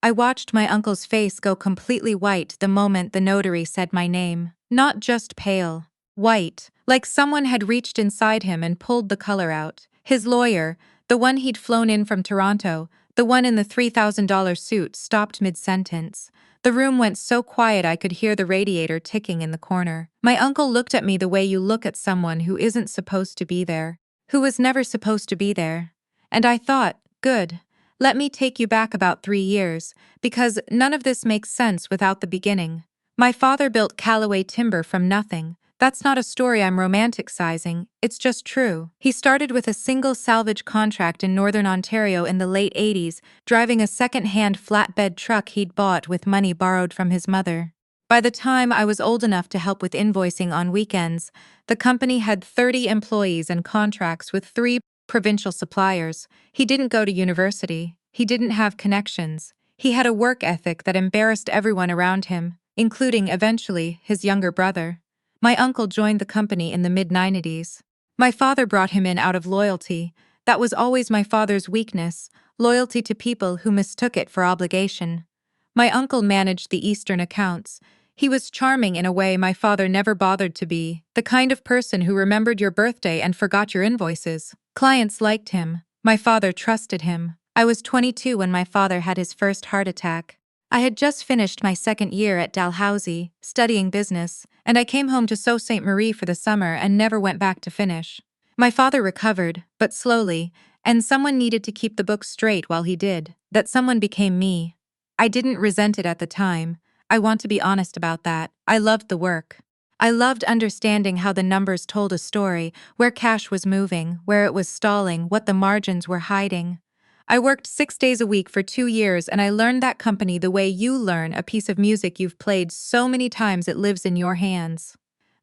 I watched my uncle's face go completely white the moment the notary said my name. Not just pale. White, like someone had reached inside him and pulled the color out. His lawyer, the one he'd flown in from Toronto, the one in the $3,000 suit, stopped mid-sentence. The room went so quiet I could hear the radiator ticking in the corner. My uncle looked at me the way you look at someone who isn't supposed to be there, who was never supposed to be there. And I thought, good. Let me take you back about 3 years, because none of this makes sense without the beginning. My father built Callaway Timber from nothing. That's not a story I'm romanticizing, it's just true. He started with a single salvage contract in Northern Ontario in the late 80s, driving a second-hand flatbed truck he'd bought with money borrowed from his mother. By the time I was old enough to help with invoicing on weekends, the company had 30 employees and contracts with 3 provincial suppliers. He didn't go to university. He didn't have connections. He had a work ethic that embarrassed everyone around him, including, eventually, his younger brother. My uncle joined the company in the mid-90s. My father brought him in out of loyalty. That was always my father's weakness, loyalty to people who mistook it for obligation. My uncle managed the Eastern accounts. He was charming in a way my father never bothered to be, the kind of person who remembered your birthday and forgot your invoices. Clients liked him. My father trusted him. I was 22 when my father had his first heart attack. I had just finished my second year at Dalhousie, studying business, and I came home to Sault Ste. Marie for the summer and never went back to finish. My father recovered, but slowly, and someone needed to keep the books straight while he did. That someone became me. I didn't resent it at the time. I want to be honest about that. I loved the work. I loved understanding how the numbers told a story, where cash was moving, where it was stalling, what the margins were hiding. I worked 6 days a week for 2 years, and I learned that company the way you learn a piece of music you've played so many times it lives in your hands.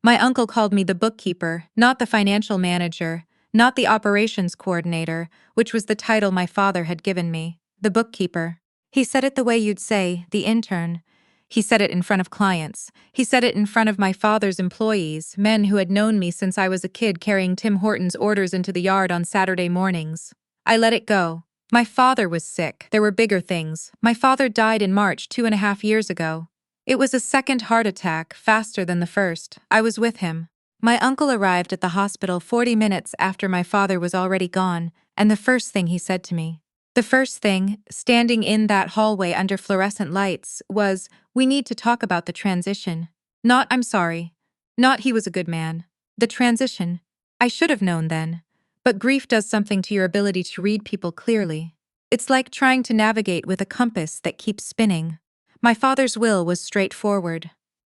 My uncle called me the bookkeeper, not the financial manager, not the operations coordinator, which was the title my father had given me. The bookkeeper. He said it the way you'd say, the intern. He said it in front of clients. He said it in front of my father's employees, men who had known me since I was a kid carrying Tim Hortons orders into the yard on Saturday mornings. I let it go. My father was sick. There were bigger things. My father died in March 2.5 years ago. It was a second heart attack, faster than the first. I was with him. My uncle arrived at the hospital 40 minutes after my father was already gone, and the first thing he said to me, the first thing, standing in that hallway under fluorescent lights, was, "We need to talk about the transition." Not, "I'm sorry." Not, "He was a good man." The transition. I should have known then. But grief does something to your ability to read people clearly. It's like trying to navigate with a compass that keeps spinning. My father's will was straightforward.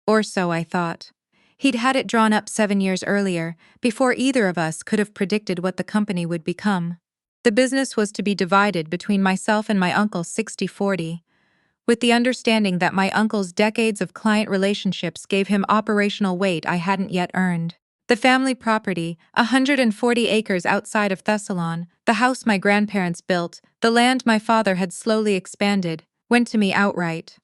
Or so I thought. He'd had it drawn up 7 years earlier, before either of us could have predicted what the company would become. The business was to be divided between myself and my uncle 60-40, with the understanding that my uncle's decades of client relationships gave him operational weight I hadn't yet earned. The family property, 140 acres outside of Thessalon, the house my grandparents built, the land my father had slowly expanded, went to me outright.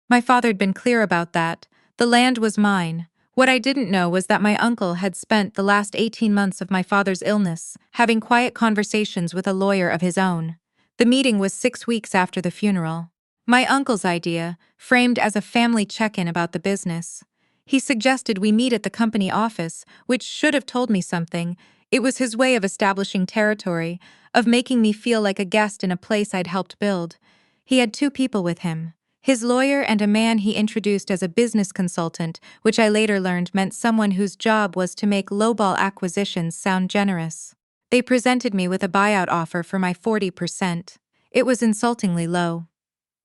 My father had been clear about that. The land was mine. What I didn't know was that my uncle had spent the last 18 months of my father's illness having quiet conversations with a lawyer of his own. The meeting was 6 weeks after the funeral. My uncle's idea, framed as a family check-in about the business. He suggested we meet at the company office, which should have told me something. It was his way of establishing territory, of making me feel like a guest in a place I'd helped build. He had 2 people with him, his lawyer and a man he introduced as a business consultant, which I later learned meant someone whose job was to make lowball acquisitions sound generous. They presented me with a buyout offer for my 40%. It was insultingly low.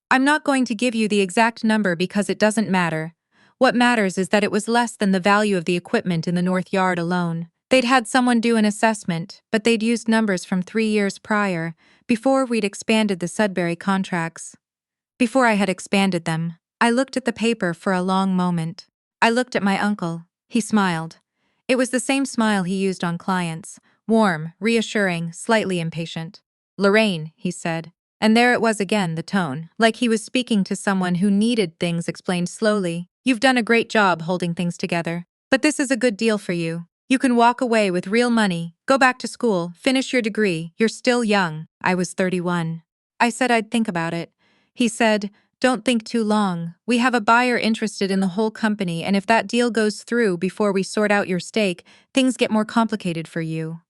I'm not going to give you the exact number because it doesn't matter. What matters is that it was less than the value of the equipment in the North Yard alone. They'd had someone do an assessment, but they'd used numbers from 3 years prior, before we'd expanded the Sudbury contracts. Before I had expanded them, I looked at the paper for a long moment. I looked at my uncle. He smiled. It was the same smile he used on clients, warm, reassuring, slightly impatient. "Lorraine," he said. And there it was again, the tone, like he was speaking to someone who needed things explained slowly. "You've done a great job holding things together. But this is a good deal for you. You can walk away with real money, go back to school, finish your degree. You're still young." I was 31. I said I'd think about it. He said, Don't think too long. We have a buyer interested in the whole company, and if that deal goes through before we sort out your stake, things get more complicated for you."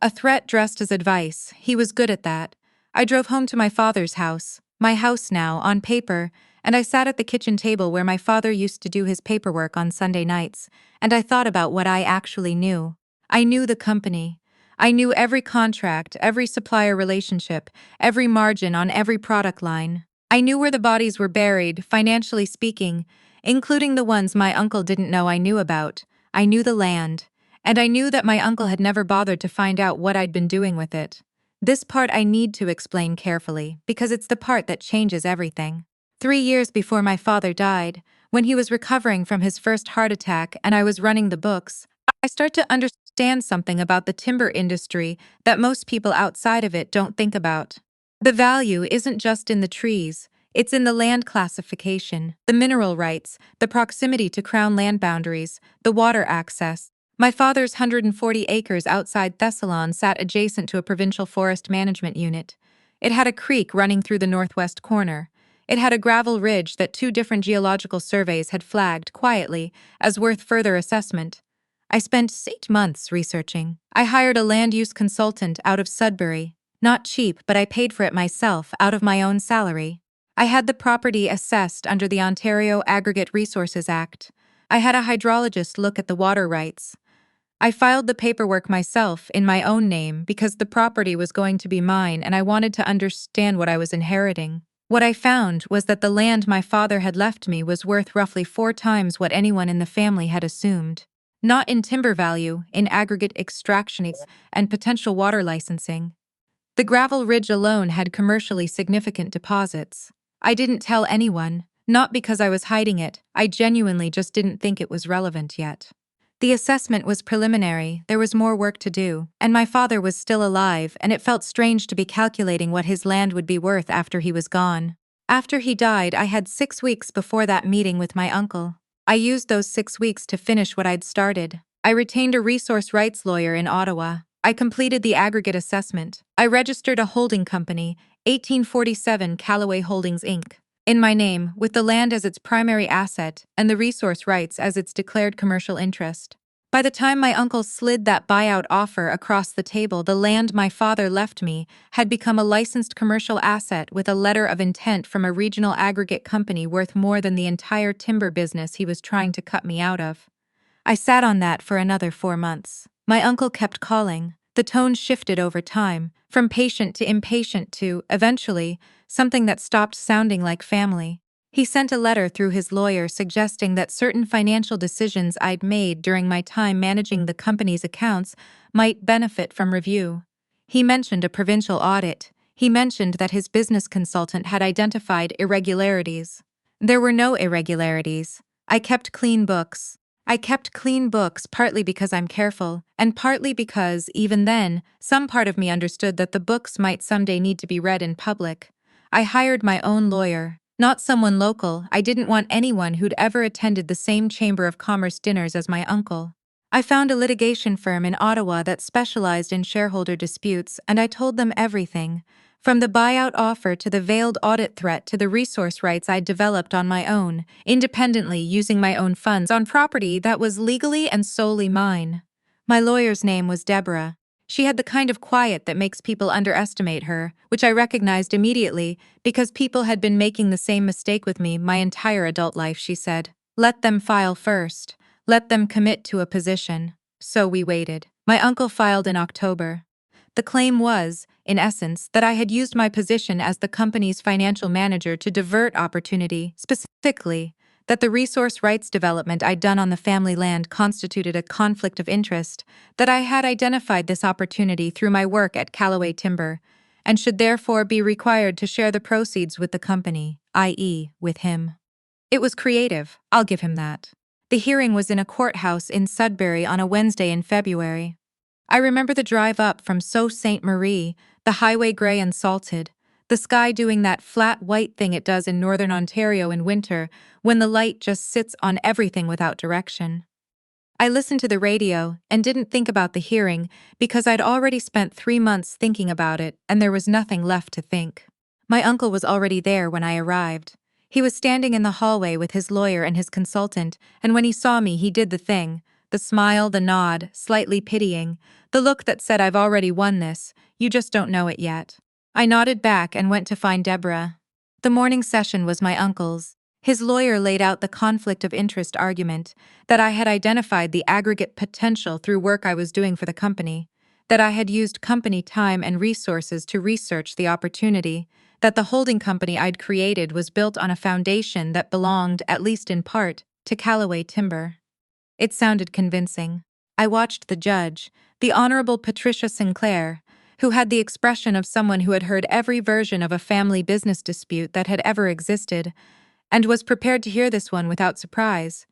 A threat dressed as advice. He was good at that. I drove home to my father's house, my house now, on paper, and I sat at the kitchen table where my father used to do his paperwork on Sunday nights, and I thought about what I actually knew. I knew the company. I knew every contract, every supplier relationship, every margin on every product line. I knew where the bodies were buried, financially speaking, including the ones my uncle didn't know I knew about. I knew the land. And I knew that my uncle had never bothered to find out what I'd been doing with it. This part I need to explain carefully, because it's the part that changes everything. 3 years before my father died, when he was recovering from his first heart attack and I was running the books, I start to understand something about the timber industry that most people outside of it don't think about. The value isn't just in the trees, it's in the land classification, the mineral rights, the proximity to crown land boundaries, the water access. My father's 140 acres outside Thessalon sat adjacent to a provincial forest management unit. It had a creek running through the northwest corner. It had a gravel ridge that 2 different geological surveys had flagged quietly as worth further assessment. I spent 8 months researching. I hired a land use consultant out of Sudbury. Not cheap, but I paid for it myself out of my own salary. I had the property assessed under the Ontario Aggregate Resources Act. I had a hydrologist look at the water rights. I filed the paperwork myself in my own name because the property was going to be mine and I wanted to understand what I was inheriting. What I found was that the land my father had left me was worth roughly 4 times what anyone in the family had assumed. Not in timber value, in aggregate extraction and potential water licensing. The gravel ridge alone had commercially significant deposits. I didn't tell anyone, not because I was hiding it, I genuinely just didn't think it was relevant yet. The assessment was preliminary, there was more work to do, and my father was still alive, and it felt strange to be calculating what his land would be worth after he was gone. After he died, I had 6 weeks before that meeting with my uncle. I used those 6 weeks to finish what I'd started. I retained a resource rights lawyer in Ottawa. I completed the aggregate assessment. I registered a holding company, 1847 Callaway Holdings, Inc., in my name, with the land as its primary asset and the resource rights as its declared commercial interest. By the time my uncle slid that buyout offer across the table, the land my father left me had become a licensed commercial asset with a letter of intent from a regional aggregate company worth more than the entire timber business he was trying to cut me out of. I sat on that for another 4 months. My uncle kept calling. The tone shifted over time, from patient to impatient to, eventually, something that stopped sounding like family. He sent a letter through his lawyer suggesting that certain financial decisions I'd made during my time managing the company's accounts might benefit from review. He mentioned a provincial audit. He mentioned that his business consultant had identified irregularities. There were no irregularities. I kept clean books. Partly because I'm careful, and partly because, even then, some part of me understood that the books might someday need to be read in public. I hired my own lawyer, not someone local. I didn't want anyone who'd ever attended the same Chamber of Commerce dinners as my uncle. I found a litigation firm in Ottawa that specialized in shareholder disputes, and I told them everything. From the buyout offer to the veiled audit threat to the resource rights I'd developed on my own, independently using my own funds on property that was legally and solely mine. My lawyer's name was Deborah. She had the kind of quiet that makes people underestimate her, which I recognized immediately because people had been making the same mistake with me my entire adult life, she said. Let them file first. Let them commit to a position. So we waited. My uncle filed in October. The claim was, in essence, that I had used my position as the company's financial manager to divert opportunity, specifically, that the resource rights development I'd done on the family land constituted a conflict of interest, that I had identified this opportunity through my work at Callaway Timber, and should therefore be required to share the proceeds with the company, i.e., with him. It was creative, I'll give him that. The hearing was in a courthouse in Sudbury on a Wednesday in February. I remember the drive up from Sault Ste. Marie, the highway gray and salted, the sky doing that flat white thing it does in northern Ontario in winter when the light just sits on everything without direction. I listened to the radio and didn't think about the hearing because I'd already spent 3 months thinking about it and there was nothing left to think. My uncle was already there when I arrived. He was standing in the hallway with his lawyer and his consultant, and when he saw me, he did the thing. The smile, the nod, slightly pitying, the look that said, "I've already won this, you just don't know it yet." I nodded back and went to find Deborah. The morning session was my uncle's. His lawyer laid out the conflict of interest argument, that I had identified the aggregate potential through work I was doing for the company, that I had used company time and resources to research the opportunity, that the holding company I'd created was built on a foundation that belonged, at least in part, to Callaway Timber. It sounded convincing. I watched the judge, the Honorable Patricia Sinclair, who had the expression of someone who had heard every version of a family business dispute that had ever existed, and was prepared to hear this one without surprise.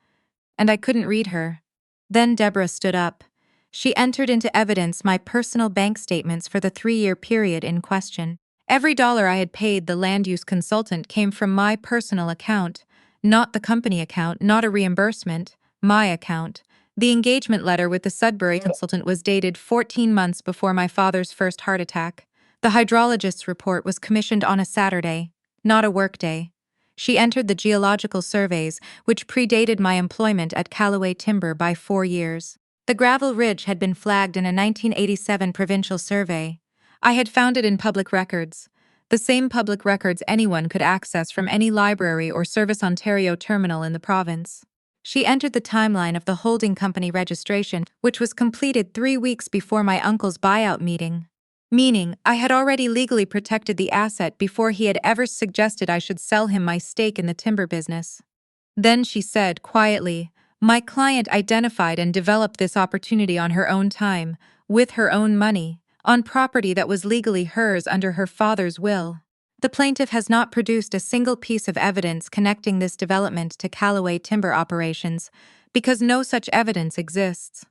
And I couldn't read her. Then Deborah stood up. She entered into evidence my personal bank statements for the 3-year period in question. Every dollar I had paid the land use consultant came from my personal account, not the company account, not a reimbursement, my account. The engagement letter with the Sudbury consultant was dated 14 months before my father's first heart attack. The hydrologist's report was commissioned on a Saturday, not a workday. She entered the geological surveys, which predated my employment at Callaway Timber by 4 years. The gravel ridge had been flagged in a 1987 provincial survey. I had found it in public records, the same public records anyone could access from any library or Service Ontario terminal in the province. She entered the timeline of the holding company registration, which was completed 3 weeks before my uncle's buyout meeting. Meaning, I had already legally protected the asset before he had ever suggested I should sell him my stake in the timber business. Then she said, quietly, "My client identified and developed this opportunity on her own time, with her own money, on property that was legally hers under her father's will. The plaintiff has not produced a single piece of evidence connecting this development to Callaway Timber operations, because no such evidence exists."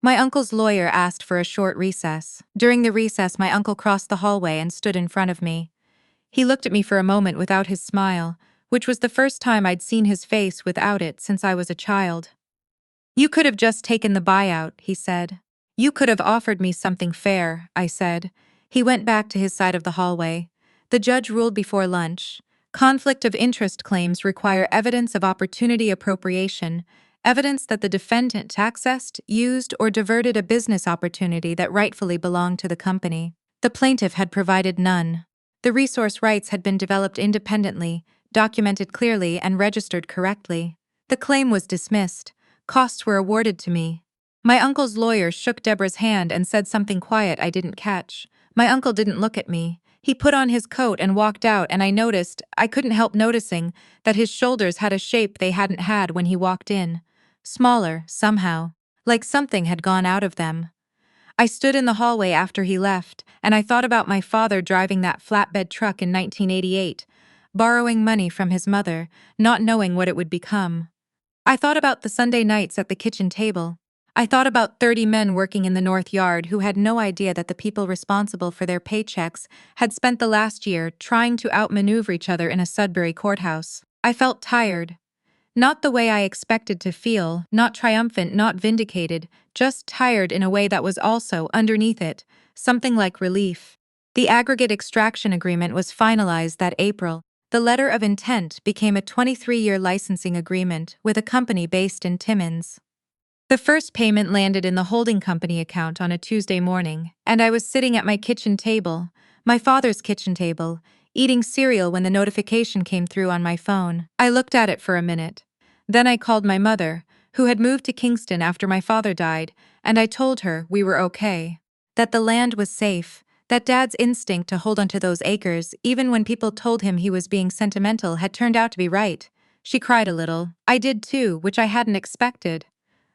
My uncle's lawyer asked for a short recess. During the recess, my uncle crossed the hallway and stood in front of me. He looked at me for a moment without his smile, which was the first time I'd seen his face without it since I was a child. "You could have just taken the buyout," he said. "You could have offered me something fair," I said. He went back to his side of the hallway. The judge ruled before lunch. Conflict of interest claims require evidence of opportunity appropriation, evidence that the defendant accessed, used, or diverted a business opportunity that rightfully belonged to the company. The plaintiff had provided none. The resource rights had been developed independently, documented clearly, and registered correctly. The claim was dismissed. Costs were awarded to me. My uncle's lawyer shook Deborah's hand and said something quiet I didn't catch. My uncle didn't look at me. He put on his coat and walked out, and I couldn't help noticing, that his shoulders had a shape they hadn't had when he walked in. Smaller, somehow, like something had gone out of them. I stood in the hallway after he left, and I thought about my father driving that flatbed truck in 1988, borrowing money from his mother, not knowing what it would become. I thought about the Sunday nights at the kitchen table. I thought about 30 men working in the North Yard who had no idea that the people responsible for their paychecks had spent the last year trying to outmaneuver each other in a Sudbury courthouse. I felt tired. Not the way I expected to feel, not triumphant, not vindicated, just tired in a way that was also, underneath it, something like relief. The aggregate extraction agreement was finalized that April. The letter of intent became a 23-year licensing agreement with a company based in Timmins. The first payment landed in the holding company account on a Tuesday morning, and I was sitting at my kitchen table, my father's kitchen table, eating cereal when the notification came through on my phone. I looked at it for a minute. Then I called my mother, who had moved to Kingston after my father died, and I told her we were okay, that the land was safe, that Dad's instinct to hold onto those acres, even when people told him he was being sentimental, had turned out to be right. She cried a little. I did too, which I hadn't expected.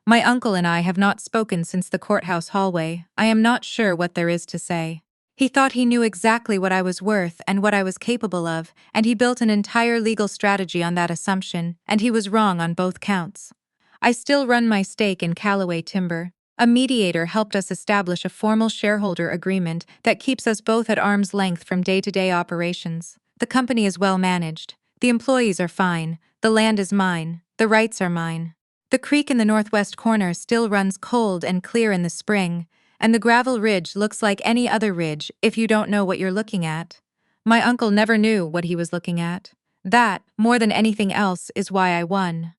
My uncle and I have not spoken since the courthouse hallway. I am not sure what there is to say. He thought he knew exactly what I was worth and what I was capable of, and he built an entire legal strategy on that assumption, and he was wrong on both counts. I still run my stake in Callaway Timber. A mediator helped us establish a formal shareholder agreement that keeps us both at arm's length from day-to-day operations. The company is well managed. The employees are fine. The land is mine. The rights are mine. The creek in the northwest corner still runs cold and clear in the spring, and the gravel ridge looks like any other ridge if you don't know what you're looking at. My uncle never knew what he was looking at. That, more than anything else, is why I won.